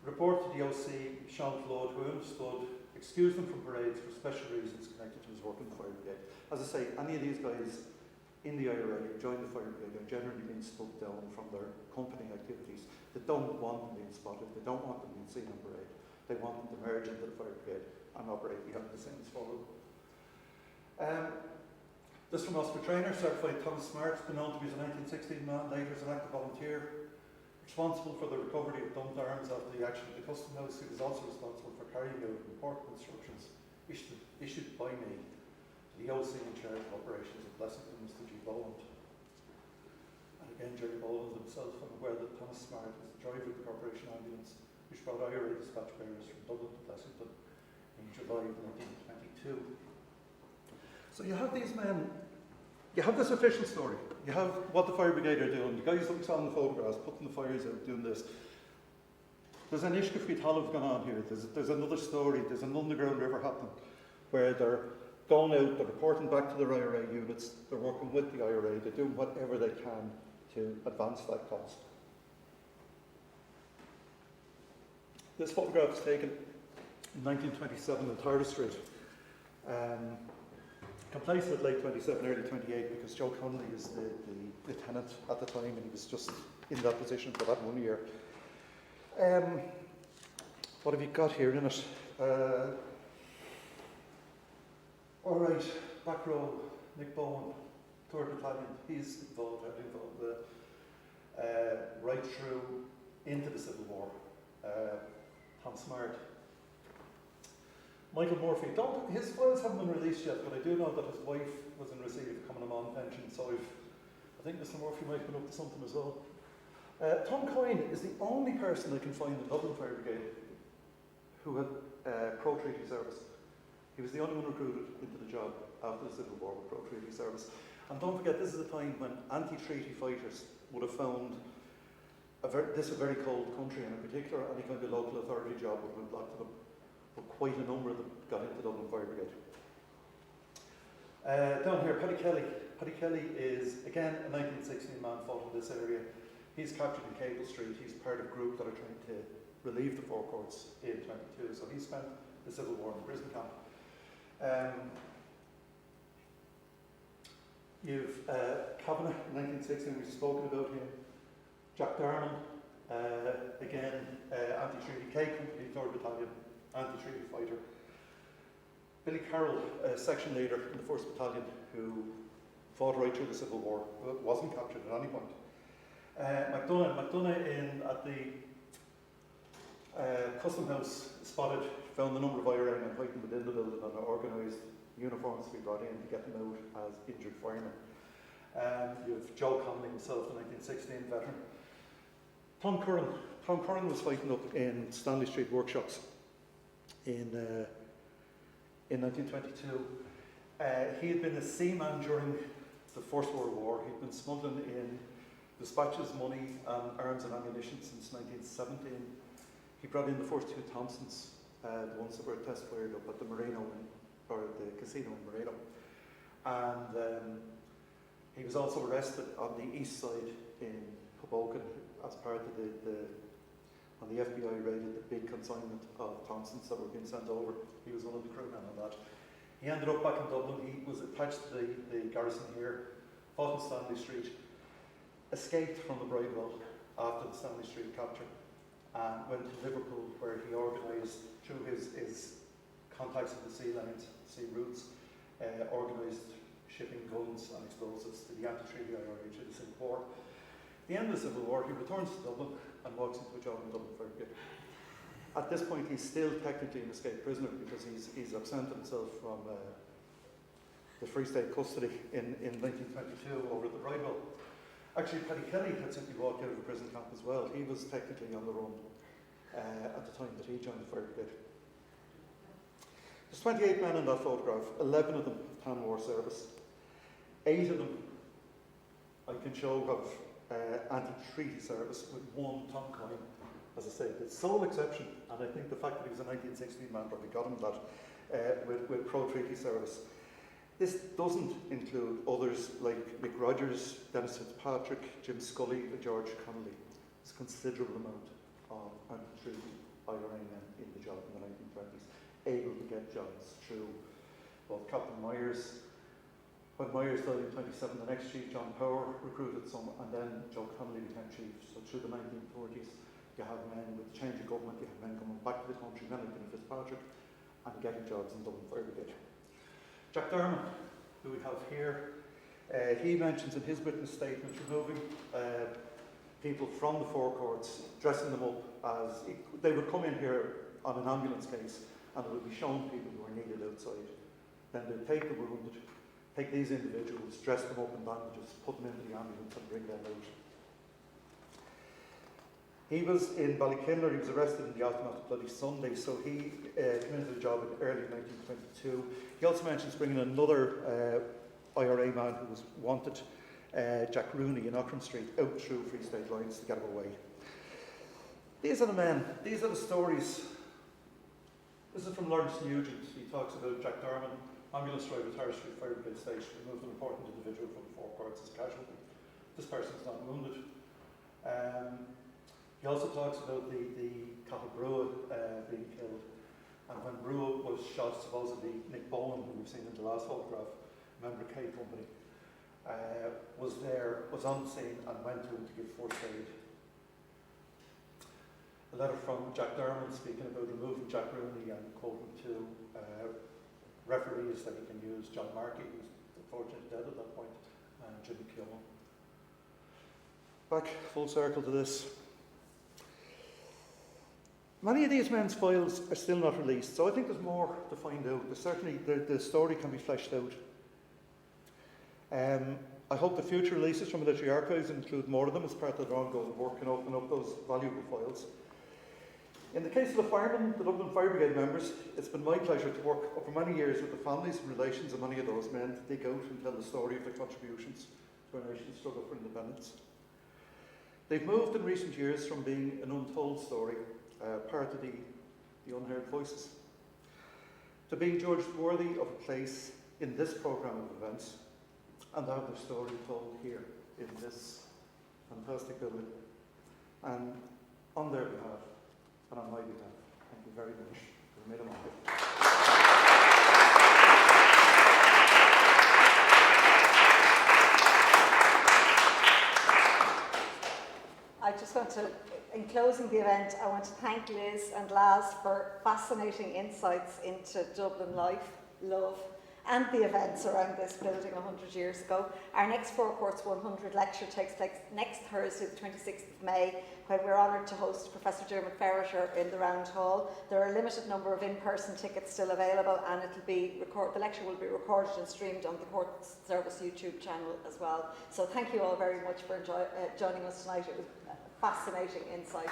Report to the OC, Sean Flood, who understood, excused him from parades for special reasons connected to his work in the Fire Brigade. As I say, any of these guys in the IRA who join the Fire Brigade are generally being struck down from their company activities. They don't want them being spotted, they don't want them being seen on parade. They want them to merge into the Fire Brigade and operate behind the scenes for them. This from Oscar Trainer, certified Thomas Smart, been known to be a 1916 man, later as an active volunteer, responsible for the recovery of dumped arms after the action at the Custom House. He was also responsible for carrying out important instructions issued by me to the OC in charge of operations at Blessington, Mr. G. Boland. And again, Jerry Boland himself, I'm aware that Thomas Smart was the driver of the Corporation Ambulance, which brought IRA dispatch bearers from Dublin to Blessington in July of 1922. So you have these men, you have this official story, you have what the Fire Brigade are doing, the guys that we saw in the photographs, putting the fires out, doing this. There's an Ishkafree Tallav going on here, there's another story, there's an underground river happening, where they're going out, they're reporting back to their IRA units, they're working with the IRA, they're doing whatever they can to advance that cause. This photograph was taken in 1927 on Tyler Street. Complacent late 27, early 28, because Joe Connolly is the lieutenant at the time, and he was just in that position for that 1 year. What have you got here in it? All right, back row, Nick Bowen, 3rd Battalion. He's involved, heavily involved right through into the Civil War. Tom Smart. Michael Murphy, his files haven't been released yet, but I do know that his wife was in receipt of Common Amon pension, so I think Mr. Murphy might have been up to something as well. Tom Quay is the only person I can find in Dublin Fire Brigade who had pro-treaty service. He was the only one recruited into the job after the Civil War with pro-treaty service. And don't forget, this is a time when anti-treaty fighters would have found this a very cold country, and in particular any kind of local authority job would have been blocked to them. But quite a number of them got into Dublin Fire Brigade. Down here, Paddy Kelly. Paddy Kelly is, again, a 1916 man fought in this area. He's captured in Cable Street. He's part of a group that are trying to relieve the Four Courts in 22. So he spent the Civil War in the prison camp. You've Cavanagh, 1916, we've spoken about him. Jack Darman, again, anti-treaty K Company, 3rd Battalion. Anti-treaty fighter. Billy Carroll, section leader in the 1st Battalion, who fought right through the Civil War, wasn't captured at any point. McDonald at the Custom House spotted, found the number of IRA men fighting within the building and organised uniforms to be brought in to get them out as injured firemen. You have Joe Connolly himself, the 1916 veteran. Tom Curran was fighting up in Stanley Street workshops in 1922. He had been a seaman during the First World War. He'd been smuggling in dispatches, money, arms and ammunition since 1917. He brought in the first 2 Thompsons, the ones that were test fired up at the Marino, or the casino in Marino. And He was also arrested on the east side in Hoboken as part of when the FBI raided the big consignment of Thompsons that were being sent over. He was one of the crewmen on that. He ended up back in Dublin. He was attached to the garrison here, fought in Stanley Street, escaped from the Bridewell after the Stanley Street capture, and went to Liverpool, where he organised, through his contacts with the sea lanes, sea routes, organised shipping guns and explosives to the anti-treaty IRA through the Civil War. At the end of the Civil War, he returns to Dublin and walks into a job in Dublin Fire Brigade. At this point, he's still technically an escaped prisoner because he's absented himself from the Free State custody in 1922 over at the Bridewell. Actually, Paddy Kelly had simply walked out of a prison camp as well. He was technically on the run at the time that he joined the Fire Brigade. There's 28 men in that photograph, 11 of them Tan War service. 8 of them I can show have anti-treaty service, with 1 Tom Quay, as I say, the sole exception, and I think the fact that he was a 1916 man probably got him that, with pro-treaty service. This doesn't include others like Mick Rogers, Dennis Fitzpatrick, Jim Scully and George Connolly. There's a considerable amount of anti-treaty IRA men in the job in the 1920s, able to get jobs through both Captain Myers. When Myers died in 27, the next chief, John Power, recruited some, and then Joe Connolly became chief. So through the 1940s, you have men with change of government, you have men coming back to the country, men like Fitzpatrick, and getting jobs in Dublin Fire Brigade. Jack Dermot, who we have here, he mentions in his witness statement removing people from the forecourts, dressing them up as, they would come in here on an ambulance case, and it would be shown people who are needed outside. Then they'd take the wounded, take these individuals, dress them up in bandages, put them into the ambulance and bring them out. He was in Ballykinler, he was arrested in the aftermath of Bloody Sunday, so he committed a job in early 1922. He also mentions bringing another IRA man who was wanted, Jack Rooney in Ockram Street, out through Free State lines to get him away. These are the men, these are the stories. This is from Lawrence Nugent. He talks about Jack Dermot, ambulance driver at Harris Street Fire Brigade Station, removed an important individual from the forecourts as a casualty. This person's not wounded. He also talks about the Cathal Brua being killed, and when Brua was shot, supposedly Nick Bowen, who we've seen in the last photograph, member of Quay Company, was on the scene and went to him to give first aid. A letter from Jack Dermot speaking about removing Jack Rooney and quoting 2 referees that he can use, John Markey, who's unfortunately dead at that point, and Jimmy Keown. Back full circle to this. Many of these men's files are still not released, so I think there's more to find out. There's certainly the story can be fleshed out. I hope the future releases from military archives include more of them as part of their ongoing work and open up those valuable files. In the case of the firemen, the Dublin Fire Brigade members, it's been my pleasure to work over many years with the families and relations of many of those men to dig out and tell the story of their contributions to our nation's struggle for independence. They've moved in recent years from being an untold story, part of the Unheard Voices, to being judged worthy of a place in this programme of events, and to have their story told here in this fantastic building. And on their behalf, and on my behalf, thank you very much for the meeting. I just want to, in closing the event, I want to thank Liz and Laz for fascinating insights into Dublin life, love, and the events around this building 100 years ago. Our next Forecourts 100 lecture takes place next Thursday, the 26th of May, when we're honoured to host Professor Dermot Ferreter in the Round Hall. There are a limited number of in-person tickets still available, and the lecture will be recorded and streamed on the Court Service YouTube channel as well. So thank you all very much for joining us tonight. It was fascinating insight.